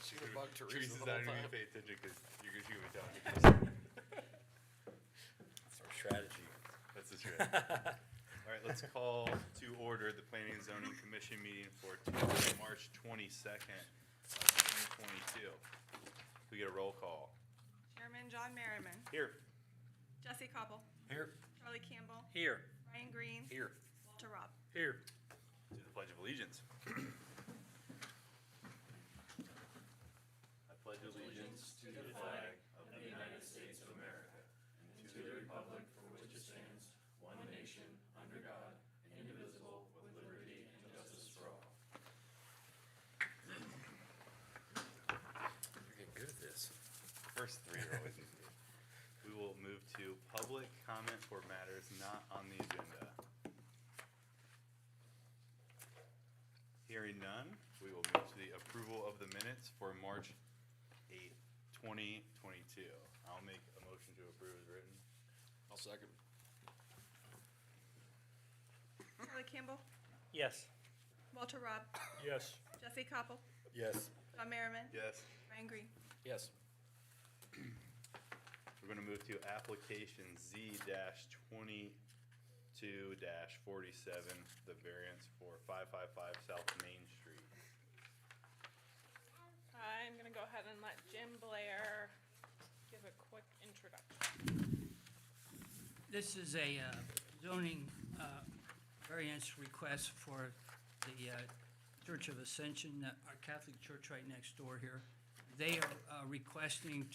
Should have bugged Teresa Teresa's the not whole even time. gonna pay attention because you're gonna be talking. That's our strategy. That's the strategy. All right, let's call to order the Planning and Zoning Commission meeting for Tuesday, March 22nd, 2022. We get a roll call. Chairman John Merriman, Here. Jesse Koppel, Here. Charlie Campbell, Here. Ryan Green, Here. Walter Robb. Here. To the Pledge of Allegiance. I pledge allegiance to the flag of the United States of America and to the republic for which it stands, one nation, under God, indivisible, with liberty and justice for all. You're getting good at this. First three are always easy. We will move to public comment for matters not on the agenda. Hearing none, we will move to the approval of the minutes for March 8th, 2022. I'll make a motion to approve as written. I'll second. Charlie Campbell, Yes. Walter Robb, Yes. Jesse Koppel, Yes. John Merriman, Yes. Ryan Green. Yes. We're gonna move to application Z-22-47, the variance for 555 South Main Street. I'm gonna go ahead and let Jim Blair give a quick introduction. This is a zoning variance request for the Church of Ascension, our Catholic church right next door here. They are requesting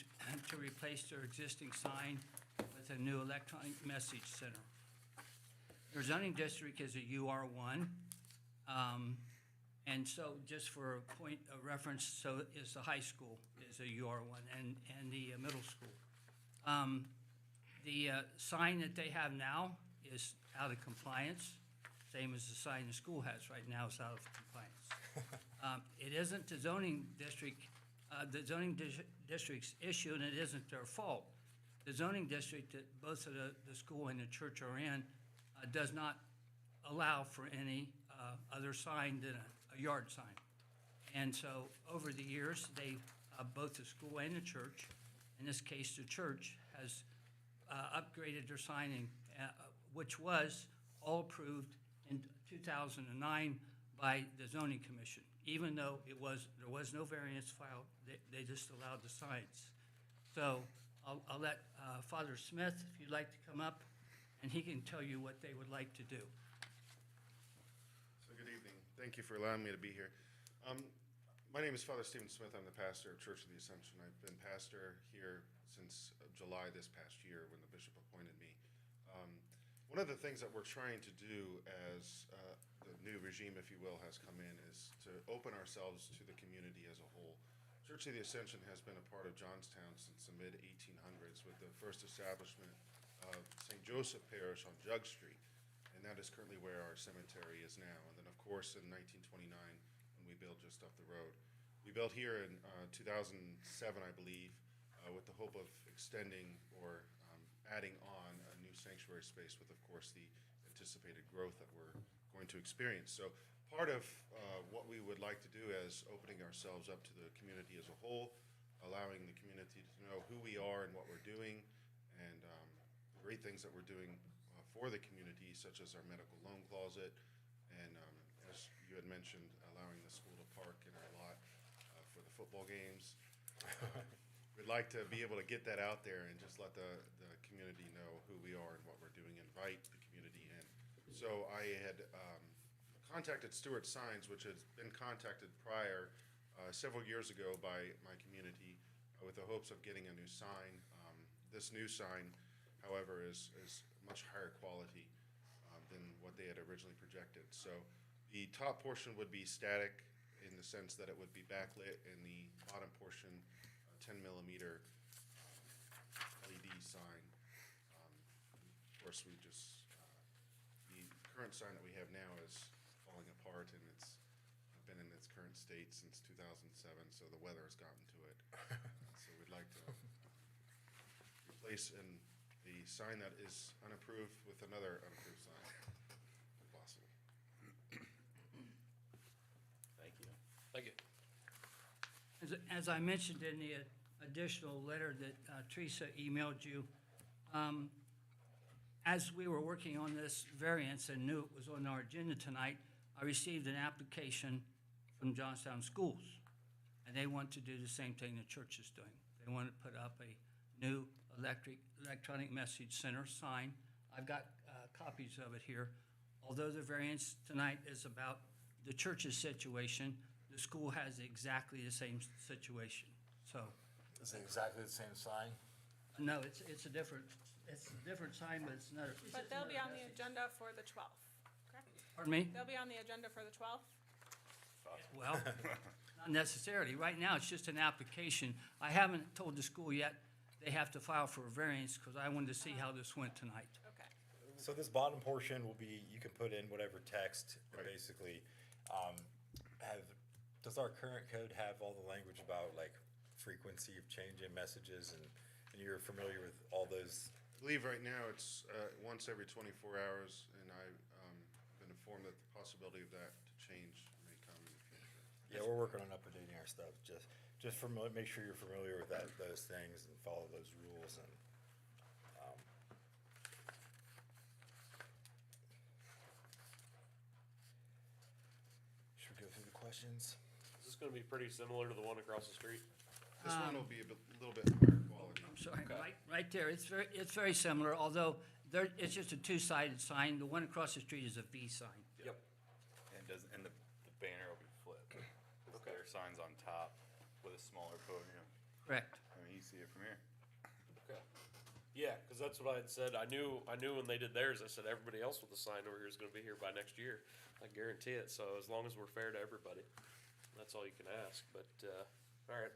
to replace their existing sign with a new electronic message center. Their zoning district is a UR1. And so just for a point of reference, so is the high school is a UR1 and the middle school. The sign that they have now is out of compliance, same as the sign the school has right now is out of compliance. It isn't the zoning district, district's issue, and it isn't their fault. The zoning district that both of the school and the church are in does not allow for any other sign than a yard sign. And so over the years, they, both the school and the church, in this case, the church has upgraded their signing, which was all approved in 2009 by the zoning commission. Even though there was no variance filed, they just allowed the signs. So I'll let Father Smith, if you'd like to come up, and he can tell you what they would like to do. So good evening. Thank you for allowing me to be here. My name is Father Stephen Smith. I'm the pastor of Church of the Ascension. I've been pastor here since July this past year when the bishop appointed me. One of the things that we're trying to do as the new regime, if you will, has come in is to open ourselves to the community as a whole. Church of the Ascension has been a part of Johnstown since the mid-1800s with the first establishment of St. Joseph Parish on Jug Street, and that is currently where our cemetery is now. And then, of course, in 1929, when we built just up the road. We built here in 2007, I believe, with the hope of extending or adding on a new sanctuary space with, of course, the anticipated growth that we're going to experience. So part of what we would like to do is opening ourselves up to the community as a whole, allowing the community to know who we are and what we're doing, and the great things that we're doing for the community, such as our medical loan closet, and as you had mentioned, allowing the school to park in our lot for the football games. We'd like to be able to get that out there and just let the community know who we are and what we're doing, invite the community in. So I had contacted Stewart Signs, which has been contacted prior several years ago by my community with the hopes of getting a new sign. This new sign, however, is much higher quality than what they had originally projected. So the top portion would be static in the sense that it would be backlit, and the bottom portion, 10 millimeter LED sign. Of course, we just, the current sign that we have now is falling apart, and it's been in its current state since 2007, so the weather has gotten to it. So we'd like to replace the sign that is unapproved with another unapproved sign, if possible. Thank you. Thank you. as I mentioned in the additional letter that Teresa emailed you, as we were working on this variance and knew it was on our agenda tonight, I received an application from Johnstown Schools. And they want to do the same thing the church is doing. They want to put up a new electronic message center sign. I've got copies of it here. Although the variance tonight is about the church's situation, the school has exactly the same situation. So, Is it exactly the same sign? no, it's a different sign, but it's another. But they'll be on the agenda for the 12th, correct? Pardon me? They'll be on the agenda for the 12th? Well, not necessarily. Right now, it's just an application. I haven't told the school yet they have to file for a variance because I wanted to see how this went tonight. Okay. So this bottom portion will be, you can put in whatever text, Right. basically. Does our current code have all the language about like frequency of change in messages and you're familiar with all those? I believe right now it's once every 24 hours, and I've been informed that the possibility of that to change may come in the future. Yeah, we're working on updating our stuff, just make sure you're familiar with those things and follow those rules and, should we go through the questions? Is this gonna be pretty similar to the one across the street? This one will be a little bit higher quality. I'm sorry, right there. It's very similar, although it's just a two-sided sign. The one across the street is a V sign. Yep. And the banner will be flipped. With their signs on top with a smaller podium. Correct. I mean, you see it from here. Okay. Yeah, cause that's what I had said. I knew when they did theirs, I said everybody else with the sign over here is gonna be here by next year. I guarantee it. So as long as we're fair to everybody, that's all you can ask, but, all right.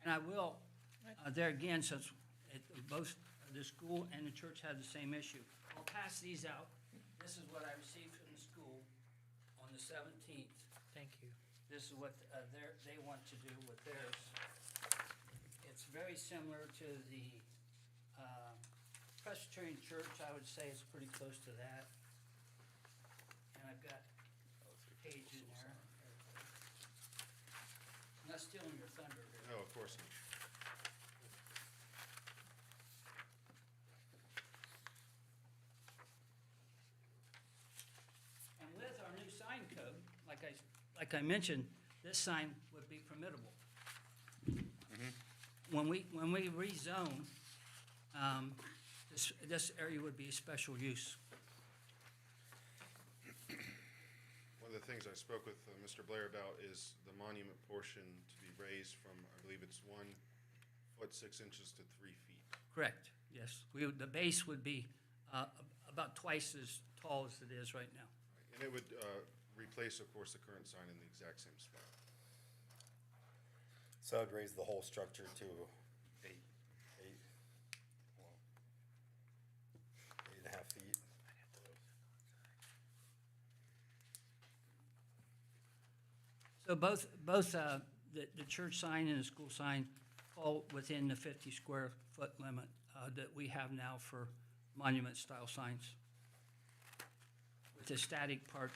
And I will, there again, since both the school and the church have the same issue, I'll pass these out. This is what I received from the school on the 17th. Thank you. This is what they want to do with theirs. It's very similar to the Presbyterian Church. I would say it's pretty close to that. And I've got a page in there. I'm not stealing your thunder here. No, of course not. And with our new sign code, like I mentioned, this sign would be permittable. When we rezone, this area would be a special use. One of the things I spoke with Mr. Blair about is the monument portion to be raised from, I believe it's 1 foot 6 inches to 3 feet. Correct, yes. The base would be about twice as tall as it is right now. And it would replace, of course, the current sign in the exact same spot. So I'd raise the whole structure to 8.5 feet. So both the church sign and the school sign fall within the 50 square foot limit that we have now for monument-style signs. With the static part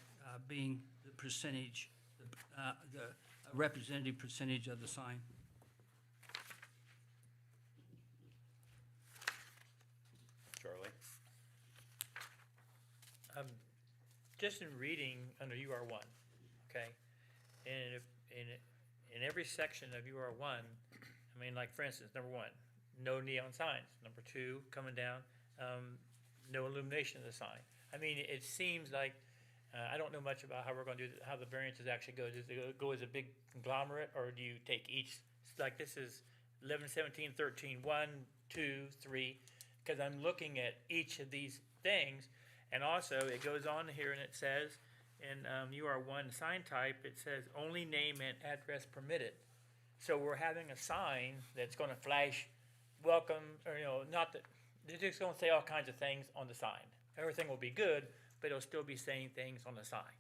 being the percentage, the representative percentage of the sign. Charlie? Just in reading under UR1, okay? And in every section of UR1, I mean, like for instance, number 1, no neon signs. Number 2, coming down, no illumination of the sign. I mean, it seems like, I don't know much about how we're gonna do, how the variances actually go. Does it go as a big conglomerate, or do you take each, like this is 11, 17, 13, 1, 2, 3, because I'm looking at each of these things, and also it goes on here and it says, in UR1 sign type, it says only name and address permitted. So we're having a sign that's gonna flash welcome, or not that, they're just gonna say all kinds of things on the sign. Everything will be good, but it'll still be saying things on the sign.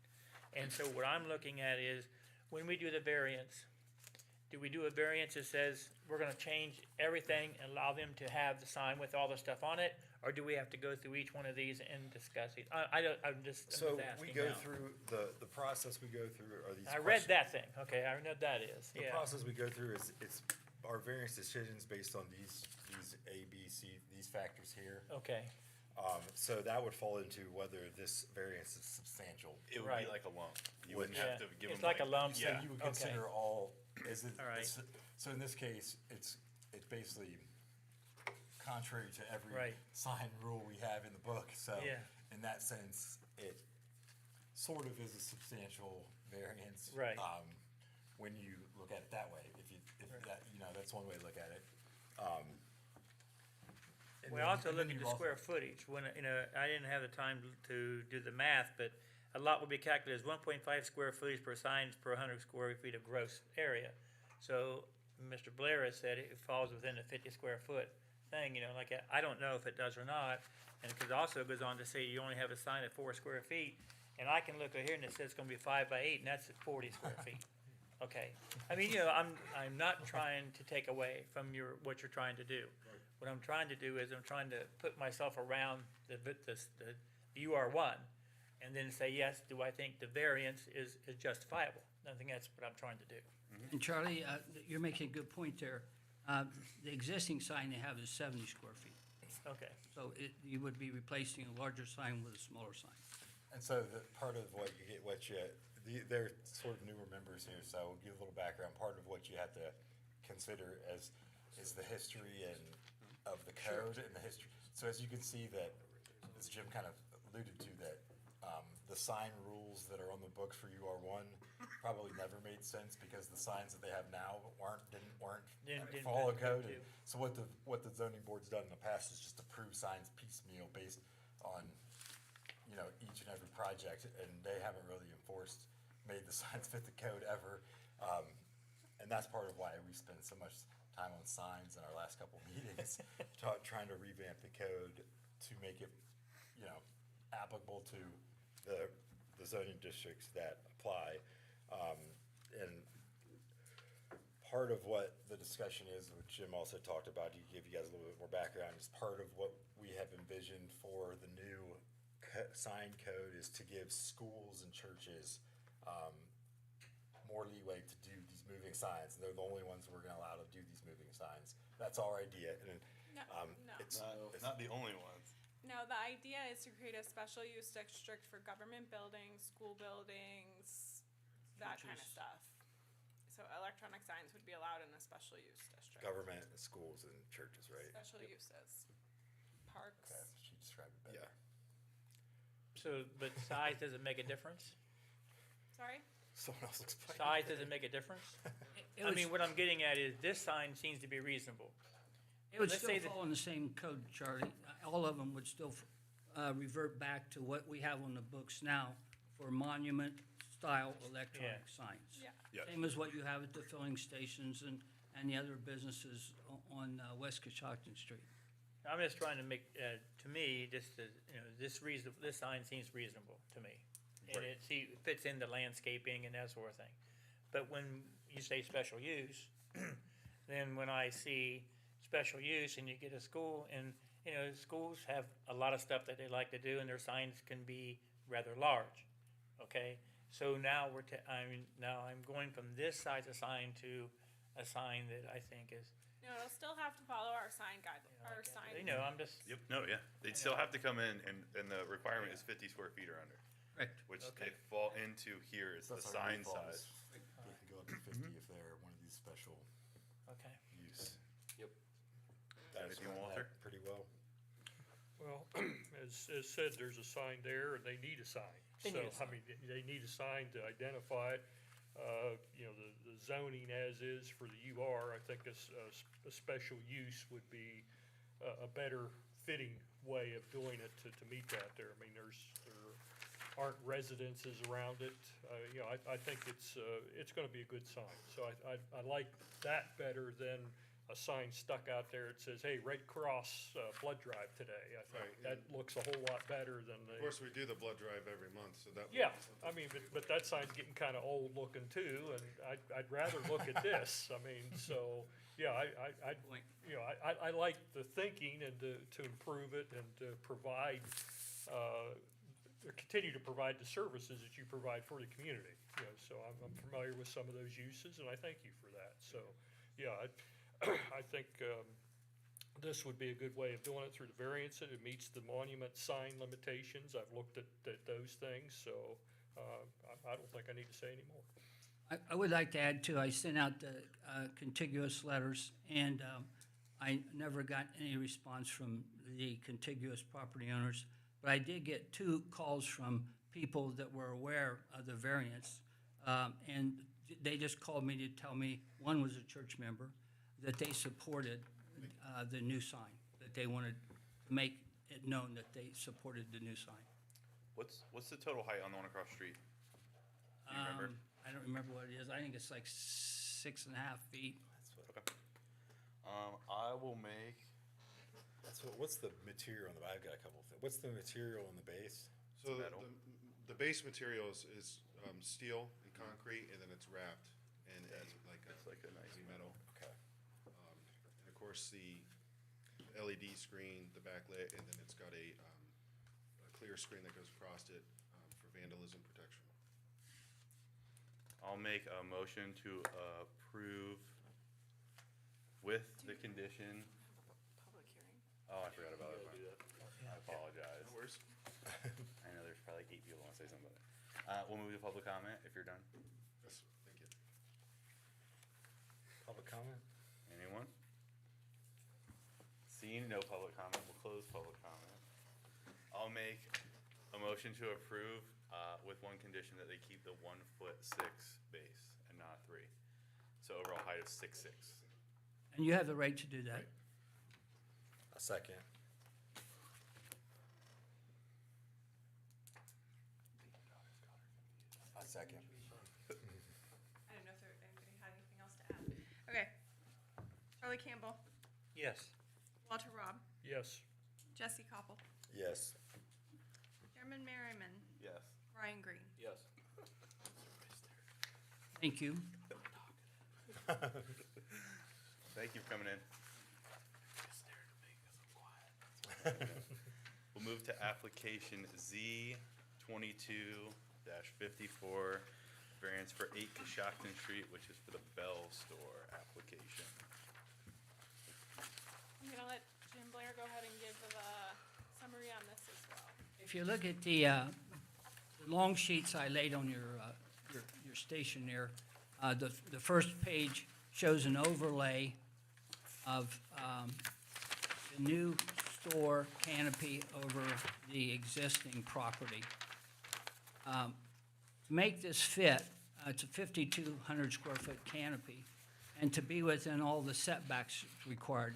And so what I'm looking at is, when we do the variance, do we do a variance that says we're gonna change everything and allow them to have the sign with all the stuff on it? Or do we have to go through each one of these and discuss it? I'm just So asking we go now. through, the process we go through are these. I read questions. that thing, okay, I know what that is, The yeah. process we go through is, it's our variance decisions based on these A, B, C, these factors here. Okay, So that would fall into whether this variance is substantial. It would Right. be like a lump. You Would- wouldn't yeah, have to give them. it's like a lump So sum. you would Okay. consider all, is it? All right. So in this case, it's basically contrary to every Right. sign rule we have in the book, so. Yeah. In that sense, it sort of is a substantial variance. Right. When you look at it that way, if Right. that, that's one way to look at it. And We then- also and look then at you the also- square footage, when, I didn't have the time to do the math, but a lot will be calculated as 1.5 square footage per sign per 100 square feet of gross area. So, Mr. Blair has said it falls within a 50 square foot thing, like, I don't know if it does or not. And because it also goes on to say you only have a sign at 4 square feet, and I can look at here and it says it's gonna be 5 by 8, and that's at 40 square feet. Okay, I mean, I'm not trying to take away from what you're trying to do. What I'm trying to do is I'm trying to put myself around the UR1 and then say, yes, do I think the variance is justifiable? I think that's what I'm trying to do. And Charlie, you're making a good point there. The existing sign they have is 70 square feet. Okay, So you would be replacing a larger sign with a smaller sign. And so the part of what you get, they're sort of newer members here, so I'll give a little background. Part of what you have to consider is the history of the code and the history. So as you can see that, as Jim kind of alluded to, that the sign rules that are on the books for UR1 probably never made sense because the signs that they have now Didn't follow fit code. too. So what the zoning board's done in the past is just approve signs piecemeal based on, each and every project, and they haven't really made the signs fit the code ever. And that's part of why we spend so much time on signs in our last couple meetings, trying to revamp the code to make it, applicable to the zoning districts that apply. And part of what the discussion is, which Jim also talked about, to give you guys a little bit more background, is part of what we have envisioned for the new sign code is to give schools and churches more leeway to do these moving signs. They're the only ones we're gonna allow to do these moving signs. That's our idea, and No, no. it's Not the only ones. No, the idea is to create a special use district for government buildings, school buildings, that kind of Churches. stuff. So electronic signs would be allowed in a special use district. government, schools, and churches, right? Special uses. Parks. Okay, she described it better. so, but size doesn't make a difference? Sorry? Someone else explain. Size doesn't make a difference? It I would- mean, what I'm getting at is this sign seems to be reasonable. It would let's still say that- fall in the same code, Charlie. All of them would still revert back to what we have on the books now for monument-style electronic signs. Yeah. Yeah. Same as what you have at the filling stations and the other businesses on West Kashakin Street. I'm just trying to make, to me, this sign seems reasonable to me. And it fits in the landscaping and that sort of thing. But when you say special use, then when I see special use and you get a school and, schools have a lot of stuff that they like to do and their signs can be rather large, okay? So now I'm going from this size of sign to a sign that I think is, No, it'll still have to follow our sign guide, our sign. I'm just. Yep, no, yeah. They'd still have to come in and the requirement is 50 square feet or under, Correct. which Okay. they fall into here is the That's our sign default size. is They can go up to 50 if they're one of these special Okay. use. Yep. That Anything, described Walter? that pretty well. Well, as said, there's a sign there, and they need a sign. They need a So, I mean, they need a sign to identify it. The zoning as is for the UR, I think a special use would be a better fitting way of doing it to meet that there. I mean, there aren't residences around it. I think it's gonna be a good sign. So I like that better than a sign stuck out there that says, hey, Red Cross, blood drive today. I think Right, that looks a whole lot better than Of the, course, we do the blood drive every month, so that. yeah, I mean, but that sign's getting kind of old looking too, and I'd rather look at this. I mean, so, yeah, you know, I like the thinking and to improve it and to provide, continue to provide the services that you provide for the community. You know, so I'm familiar with some of those uses, and I thank you for that. So, yeah, I think this would be a good way of doing it through the variance. It meets the monument sign limitations. I've looked at those things, so I don't think I need to say any more. I would like to add too, I sent out the contiguous letters, and I never got any response from the contiguous property owners, but I did get 2 calls from people that were aware of the variance, and they just called me to tell me, one was a church member, that they supported the new sign, that they wanted to make it known that they supported the new sign. What's the total height on the one across the street? Do you remember? I don't remember what it is. I think it's like 6.5 feet. Okay. I will make, So what's the material on the, I've got a couple of things. What's the material on the base? So metal. the base material is steel and concrete, and then it's wrapped and as like it's like a nice metal. Okay. And of course, the LED screen, the backlit, and then it's got a clear screen that goes across it for vandalism protection. I'll make a motion to approve with the condition. Public hearing. Oh, I forgot about it. I apologize. No worries. I know there's probably like 8 people who want to say something about it. We'll move to public comment if you're done. Yes, thank you. Public comment? Anyone? Seeing no public comment, we'll close public comment. I'll make a motion to approve with one condition that they keep the 1'6" base and not 3. So overall height of 6'6". And you have the right to do that. A second. A second. I don't know if anybody had anything else to add. Okay. Charlie Campbell, Yes. Walter Robb, Yes. Jesse Koppel, Yes. Chairman Merriman, Yes. Ryan Green. Yes. Thank you. Thank you for coming in. We'll move to application Z 22-54, variance for 8 Kashakin Street, which is for the Bell Store application. I'm gonna let Jim Blair go ahead and give the summary on this as well. If you look at the long sheets I laid on your station there, the first page shows an overlay of the new store canopy over the existing property. To make this fit, it's a 5,200 square foot canopy, and to be within all the setbacks required.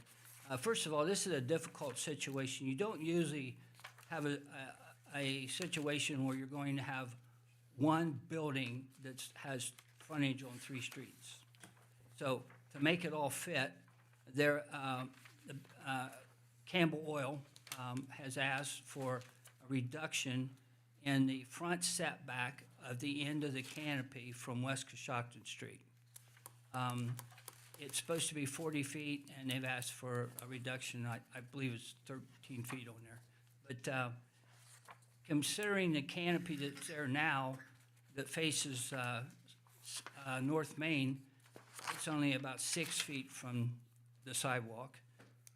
First of all, this is a difficult situation. You don't usually have a situation where you're going to have one building that has frontage on 3 streets. So to make it all fit, Campbell Oil has asked for a reduction in the front setback of the end of the canopy from West Kashakin Street. It's supposed to be 40 feet, and they've asked for a reduction, I believe it's 13 feet on there. But considering the canopy that's there now that faces North Main, it's only about 6 feet from the sidewalk.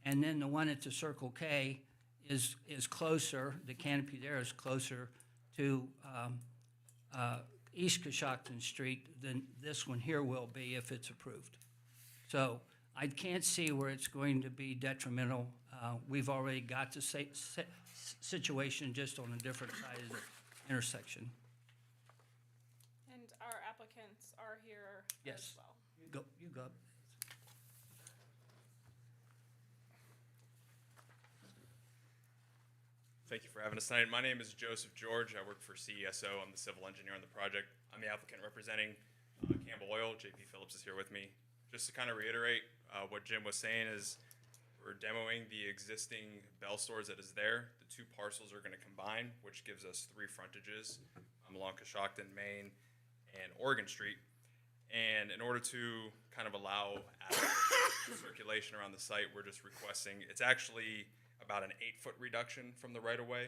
And then the one at the Circle K is closer, the canopy there is closer to East Kashakin Street than this one here will be if it's approved. So I can't see where it's going to be detrimental. We've already got the situation just on a different side of the intersection. And our applicants are here Yes. as well. You go. Thank you for having us tonight. My name is Joseph George. I work for CESO. I'm the civil engineer on the project. I'm the applicant representing Campbell Oil. JP Phillips is here with me. just to kind of reiterate what Jim was saying is we're demoing the existing Bell stores that is there. The two parcels are going to combine, which gives us 3 frontages along Kashakin, Main, and Oregon Street. And in order to kind of allow circulation around the site, we're just requesting, it's actually about an 8-foot reduction from the right-of-way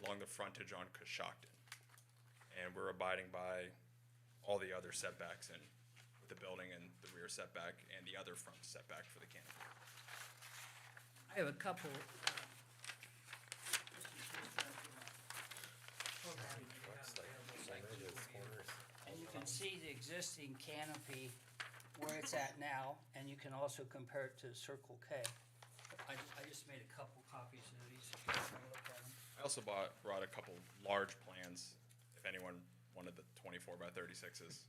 along the frontage on Kashakin. And we're abiding by all the other setbacks and with the building and the rear setback and the other front setback for the canopy. I have a couple. And you can see the existing canopy where it's at now, and you can also compare it to Circle K. I just made a couple copies of these, if you want to look at them. I also brought a couple large plans, if anyone wanted the 24 by 36s.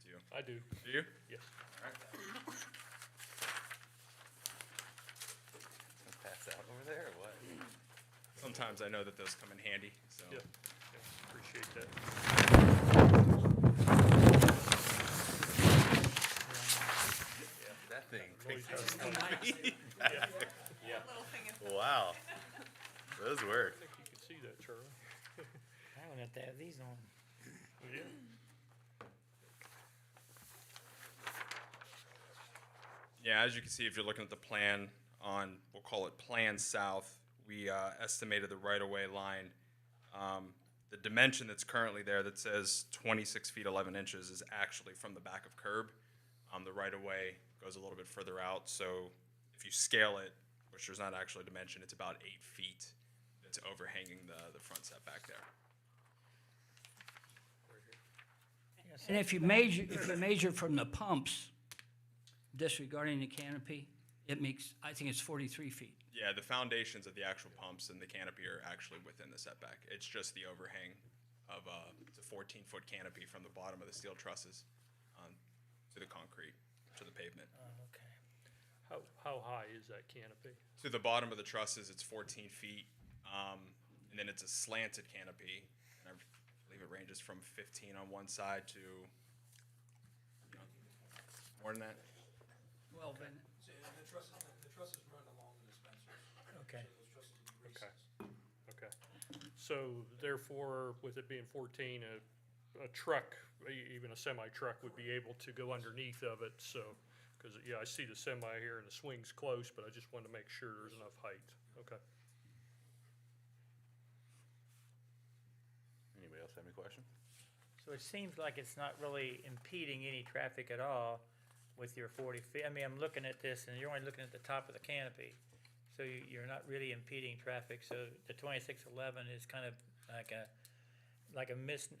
Do you? I do, Do you? yes. All right. Pass out over there or what? Sometimes I know that those come in handy, so. Yeah, yeah, appreciate that. That thing. Noise I just doesn't know like- mine- Yeah. Little thing is. Wow. Those work. I think you can see that, Charlie. I don't have to have these on. Yeah. Yeah, as you can see, if you're looking at the plan on, we'll call it Plan South, we estimated the right-of-way line. The dimension that's currently there that says 26 feet 11 inches is actually from the back of curb. The right-of-way goes a little bit further out, so if you scale it, which there's not actually a dimension, it's about 8 feet. It's overhanging the front setback there. And if you measure from the pumps, disregarding the canopy, it makes, I think it's 43 feet. Yeah, the foundations of the actual pumps and the canopy are actually within the setback. It's just the overhang of it's a 14-foot canopy from the bottom of the steel trusses to the concrete, to the pavement. Okay. How high is that canopy? To the bottom of the trusses, it's 14 feet, and then it's a slanted canopy. And I believe it ranges from 15 on one side to more than that. Well, then, The trusses run along the dispensers. Okay. Those trusses will be Okay. recessed. Okay. So therefore, with it being 14, a truck, even a semi-truck would be able to go underneath of it, so, because, yeah, I see the semi here and the swing's close, but I just wanted to make sure there's enough height. Okay. Anybody else have any questions? So it seems like it's not really impeding any traffic at all with your 40 feet. I mean, I'm looking at this and you're only looking at the top of the canopy. So you're not really impeding traffic, so the 2611 is kind of like a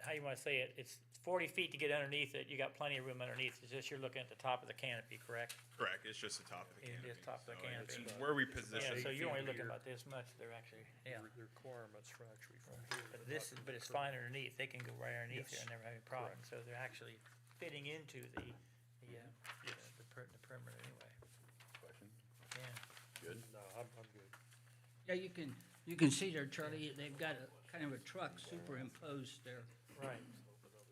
how you wanna say it, it's 40 feet to get underneath it, you got plenty of room underneath, it's just you're looking at the top of the canopy, correct? Correct, it's just the top of the It's canopy. just top of the So it's canopy. where we Yeah, position. so you're only feet looking here. about this much, they're actually, yeah. The requirements for actually from here. But but it's fine underneath, they can go right underneath there Yes, and never have any problem, so they're actually fitting into the perimeter anyway, Question? yeah. Good. No, I'm good. yeah, you can see there, Charlie, they've got a kind of a truck superimposed there. Right.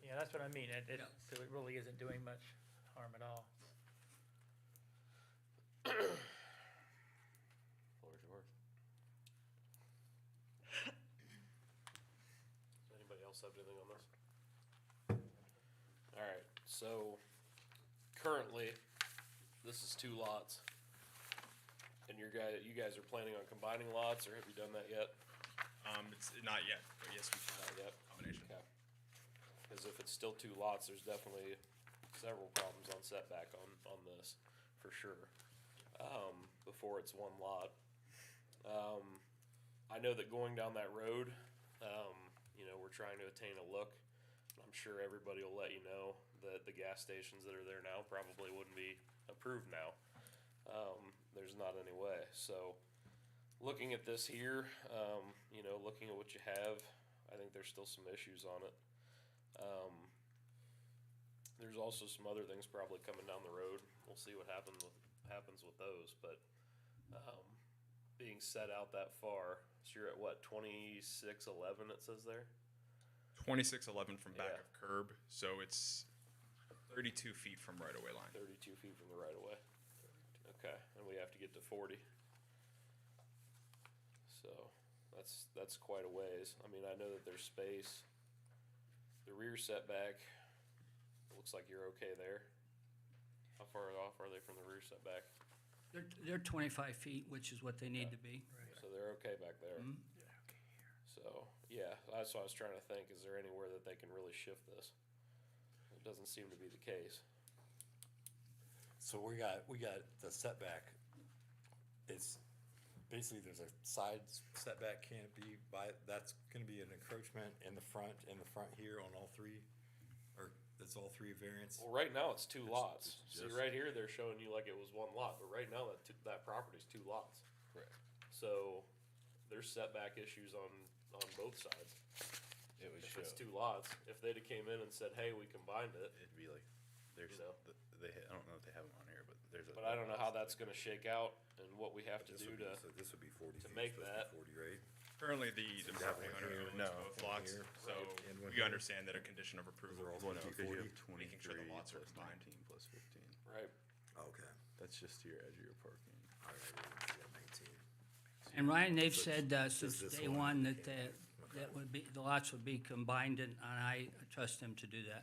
Yeah, that's what I mean, Yeah. so it really isn't doing much harm at all. Floor is yours. Does anybody else have anything on this? Alright, so currently, this is 2 lots. And you guys are planning on combining lots, or have you done that yet? It's not yet, but yes, we can Not yet. combination. Okay. Cause if it's still 2 lots, there's definitely several problems on setback on this, for sure. Before it's 1 lot. I know that going down that road, we're trying to attain a look. I'm sure everybody will let you know that the gas stations that are there now probably wouldn't be approved now. There's not any way, so looking at this here, looking at what you have, I think there's still some issues on it. There's also some other things probably coming down the road. We'll see what happens with those, but being set out that far, so you're at what, 2611 it says there? 2611 from back Yeah. of curb, so it's 32 feet from right-of-way line. 32 feet from the right of way. Okay, and we have to get to 40. So that's quite a ways. I mean, I know that there's space. The rear setback, it looks like you're okay there. How far off are they from the rear setback? They're 25 feet, which is what they need to be. So they're okay back there. So, yeah, that's what I was trying to think. Is there anywhere that they can really shift this? It doesn't seem to be the case. So we got the setback. It's basically, there's a side setback canopy that's gonna be an encroachment in the front here on all three, or that's all three variants. Well, right now it's two lots. it's See, just- right here, they're showing you like it was one lot, but right now that property's two lots. Correct. So there's setback issues on both sides. It would If show, it's two lots, if they'd have came in and said, hey, we combined it, it'd be like, there's, You know. I don't know if they have them on here, but there's a. but I don't know how that's gonna shake out and what we have to This do would be, to, so this would be 40 to feet, make supposed to that. be 40, right? Currently, the you have property one owner here? owns No, both one lots, here, so and one we here. understand that a condition of approval Those are all is, Well, no, cause you have making sure the 23 lots are plus combined. 19 plus 15. right? Okay. That's just your edge of your parking. All right, we got 19. And Ryan, they've So said it's since this day one. one that would be, the lots would be combined, and I trust them to do that.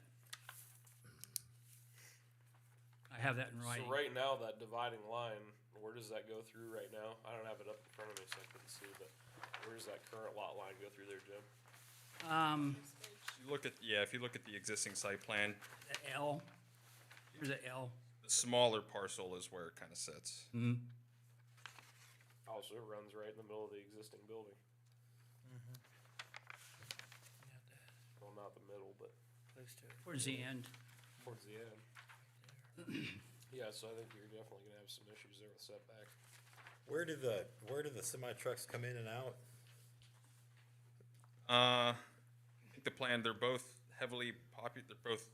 I have that in So writing. right now, that dividing line, where does that go through right now? I don't have it up in front of me, so I couldn't see, but where does that current lot line go through there, Jim? You look at, yeah, if you look at the existing site plan, The L, here's a L. the smaller parcel is where it kind of sits. Oh, so it runs right in the middle of the existing building. Well, not the middle, but Towards the end. towards the end. Yeah, so I think you're definitely gonna have some issues there with setback. Where do the semi trucks come in and out? I think the plan, they're both heavily they're both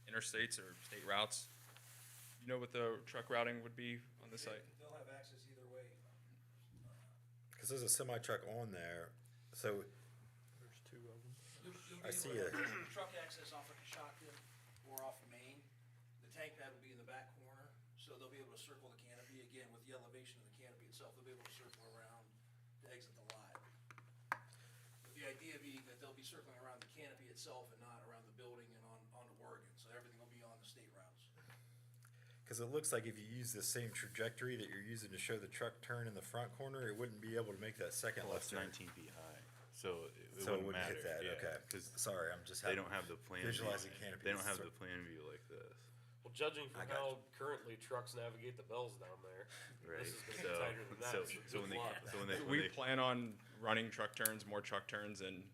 interstates or state routes. You know what the truck routing would be on the site? They'll have access either way. Cause there's a semi truck on there, so There's two of them. I see it. Truck access off of Kashakin or off of Main. The tank pad will be in the back corner, so they'll be able to circle the canopy. Again, with the elevation of the canopy itself, they'll be able to circle around to exit the lot. But the idea being that they'll be circling around the canopy itself and not around the building and onto Oregon. So everything will be on the state routes. Cause it looks like if you use the same trajectory that you're using to show the truck turn in the front corner, it wouldn't be able to make that second Well, left it's turn. 19 feet high, so it So it wouldn't wouldn't matter. hit that, yeah, okay. 'cause Sorry, I'm just they having, don't have the plan. visualizing view. canopy They don't is have cir- the plan view like this, Well, judging I from got how currently trucks navigate the bells down there, right? this is gonna be tighter than that. So when they, when We they, plan on running truck turns, more truck turns, and,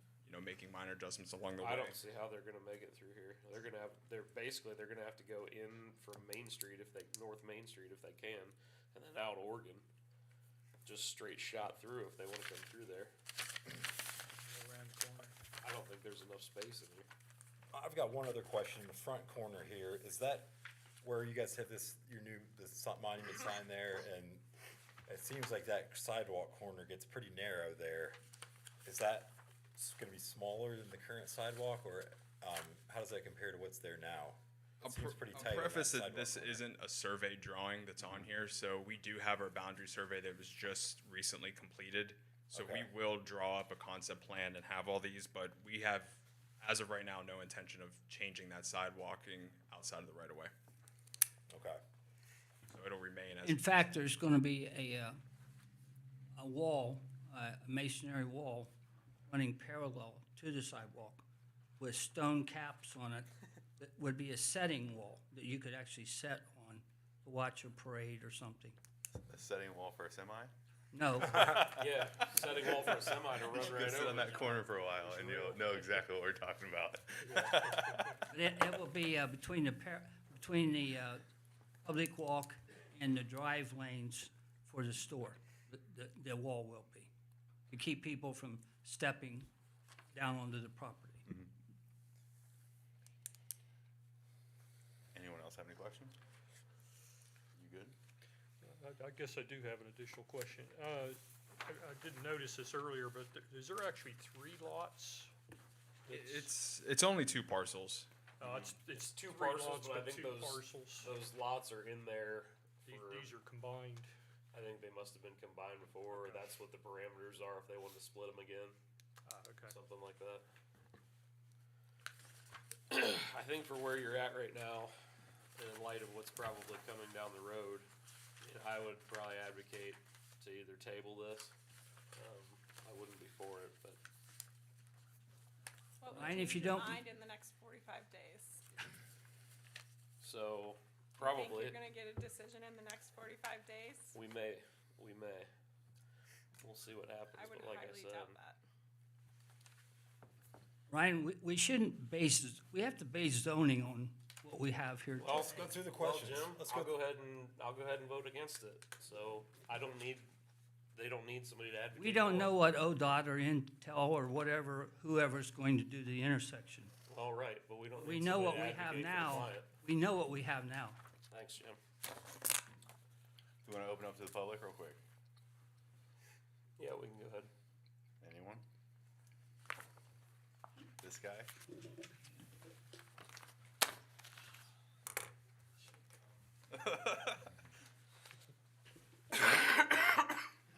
making minor adjustments along the way. I don't see how they're gonna make it through here. They're gonna have to go in from Main Street North Main Street if they can, and then out Oregon. Just straight shot through if they wanna come through there. Around the corner. I don't think there's enough space in here. I've got one other question. The front corner here, is that where you guys have your new monument sign there? And it seems like that sidewalk corner gets pretty narrow there. Is that gonna be smaller than the current sidewalk, or, how does that compare to what's there now? It seems pretty tight on that Preface that sidewalk this corner. isn't a survey drawing that's on here, so we do have our boundary survey that was just recently completed. So we Okay. will draw up a concept plan and have all these, but we have, as of right now, no intention of changing that sidewalking outside of the right of way. Okay. So it'll remain as. In fact, there's gonna be a wall, a masonry wall running parallel to the sidewalk with stone caps on it that would be a setting wall that you could actually set on to watch a parade or something. a setting wall for a semi. No, Yeah, setting wall for a semi to run You right can sit over. on that corner for a while, and you'll know exactly what we're talking about. it will be between the public walk and the drive lanes for the store. The wall will be, to keep people from stepping down onto the property. Anyone else have any questions? You good? I guess I do have an additional question. I didn't notice this earlier, but is there actually 3 lots? It's only 2 parcels. It's two three parcels, lots, but I but think two those parcels. lots are in there. These are combined. I think they must have been combined before, or Okay. that's what the parameters are if they want to split them again, Okay. something like that. I think for where you're at right now, and in light of what's probably coming down the road, I would probably advocate to either table this. I wouldn't be for it, but What would Ryan, if change you your don't- mind in the next 45 days? so Think probably you're gonna get a decision in the next 45 days? we may. We'll see what happens, I would but like I highly said, doubt that. Ryan, we shouldn't base, we have to base zoning on what we have here. well, Let's go through the well, questions. Jim, Let's I'll go. go ahead and vote against it. So they don't need somebody to advocate. We don't for. know what ODOT or Intel or whatever, whoever's going to do the intersection. All right, but we don't. We need know what somebody we to have advocate for the now. client. We know what we have now. Thanks, Jim. Do you want to open up to the public real quick? Yeah, we can go ahead. Anyone? This guy?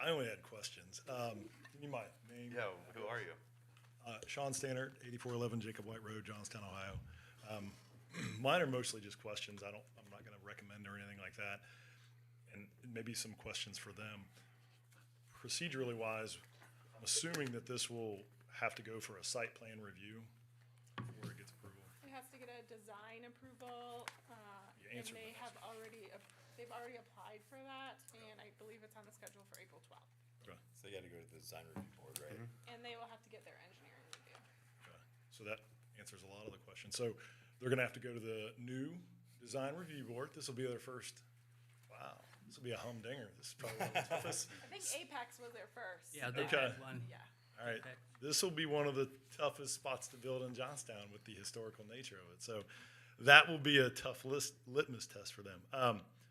I only had questions. You might name. Yeah, who are you? Sean Stannard, 8411 Jacob White Road, Johnstown, Ohio. Mine are mostly just questions. I'm not going to recommend or anything like that. And maybe some questions for them. Procedurally wise, I'm assuming that this will have to go for a site plan review before it gets approval. It has to get a design approval, You and answered they my have they've already applied for that, and I believe it's on the schedule for April 12th. Okay, So you gotta go to the design review board, right? And they will have to get their engineering review. okay. So that answers a lot of the questions. So they're going to have to go to the new design review board. This will be their first, wow, this will be a humdinger. This is probably one of the toughest. I think Apex was their first. Yeah, they Okay. had one. Yeah. All right, this will be one of the toughest spots to build in Johnstown with the historical nature of it. So that will be a tough litmus test for them.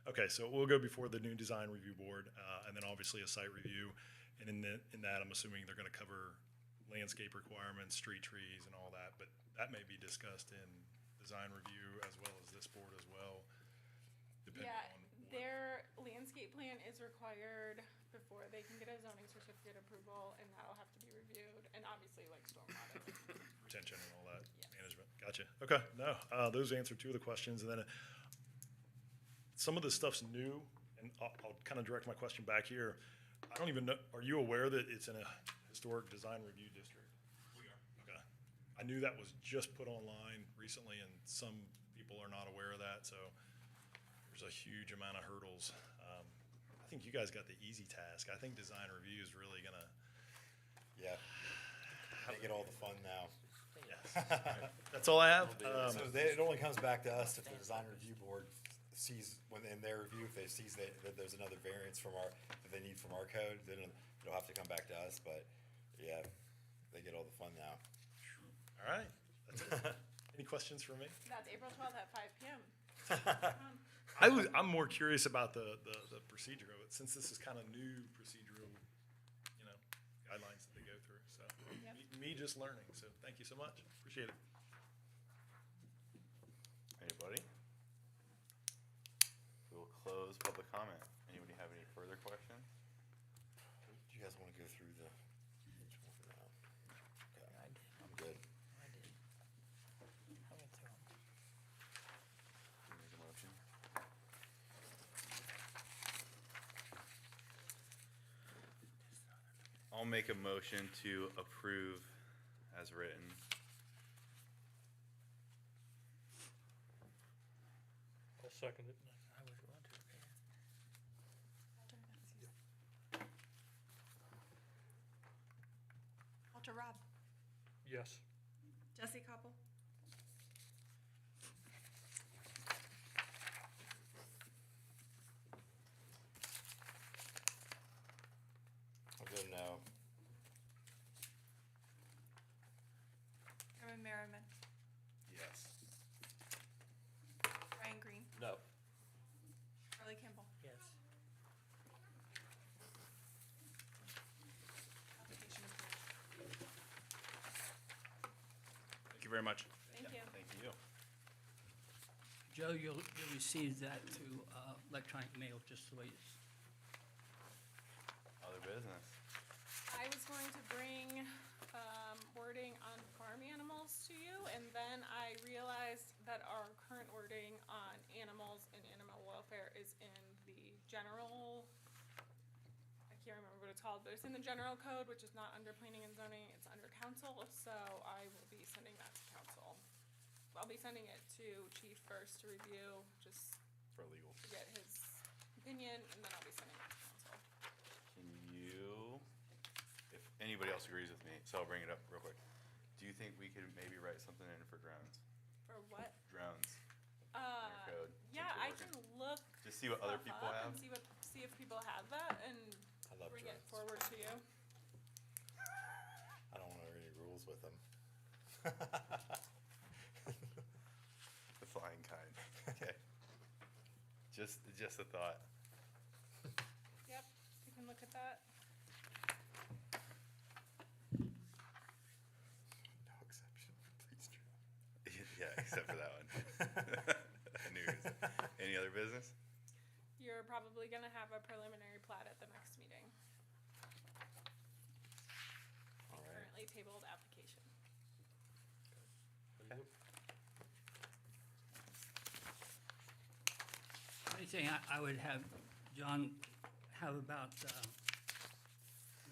Okay, so we'll go before the new design review board, and then obviously a site review. And in that, I'm assuming they're going to cover landscape requirements, street trees, and all that. But that may be discussed in design review as well as this board as well, depending Yeah, on. their landscape plan is required before they can get a zoning certificate approval, and that'll have to be reviewed, and obviously like stormwater. Retention and all that Yes. management. Gotcha. Okay, no, those answer two of the questions, and then some of this stuff's new, and I'll kind of direct my question back here. I don't even know, are you aware that it's in a historic design review district? We are. Okay. I knew that was just put online recently, and some people are not aware of that, so there's a huge amount of hurdles. I think you guys got the easy task. I think design review is really gonna, Yeah. They get all the fun now. yes. That's all I have. So it only comes back to us if the design review board sees, when in their review, if they sees that there's another variance that they need from our code, then it'll have to come back to us, but yeah, they get all the fun now. All right. That's it. Any questions for me? That's April 12th at 5 p.m. I'm more curious about the procedure of it, since this is kind of new procedural, guidelines that they go through. So Yep. me just learning. So thank you so much. Appreciate it. Anybody? We will close public comment. Anybody have any further questions? Do you guys wanna go through the? Okay, I did. I'm good. I did. I went through 'em. Can you make a motion? I'll make a motion to approve as written. I'll second it. I was going to, okay. Walter Robb, Yes. Jesse Koppel, I'll go no. Herman Merriman, Yes. Ryan Green, No. Charlie Kimball. Yes. Application approved. Thank you very much. Thank you. Thank you. Joe, you'll receive that through electronic mail, just the way it's. Other business. I was going to bring wording on farm animals to you, and then I realized that our current wording on animals and animal welfare is in the general, I can't remember what it's called, but it's in the general code, which is not under planning and zoning, it's under council, so I will be sending that to council. I'll be sending it to chief first to review, just For legal. to get his opinion, and then I'll be sending it to council. Can you, if anybody else agrees with me, so I'll bring it up real quick. Do you think we could maybe write something in for drones? For what? Drones. in our code, Yeah, since I we're can working- look Just see what other stuff people up have. and see if people have that and I love bring it drones. forward to you. I don't want to have any rules with them. The flying kind. Okay. Just a thought. Yep, you can look at that. No exception for police drones. Yeah, except for that one. I knew it was- Any other business? You're probably gonna have a preliminary plat at the next meeting. All right. Currently tabled application. Only thing I would have John have about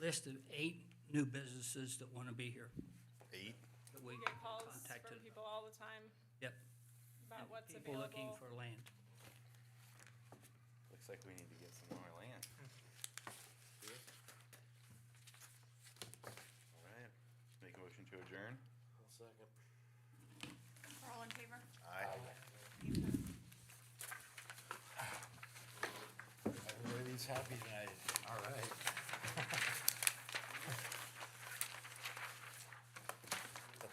list of 8 new businesses that want to be here. 8? That We we get calls contacted. from people all the time Yep. about and what's people looking available. for land. Looks like we need to get some more land. All right. Make a motion to adjourn. I'll second. All in favor? Aye. Everybody's happy tonight. All right.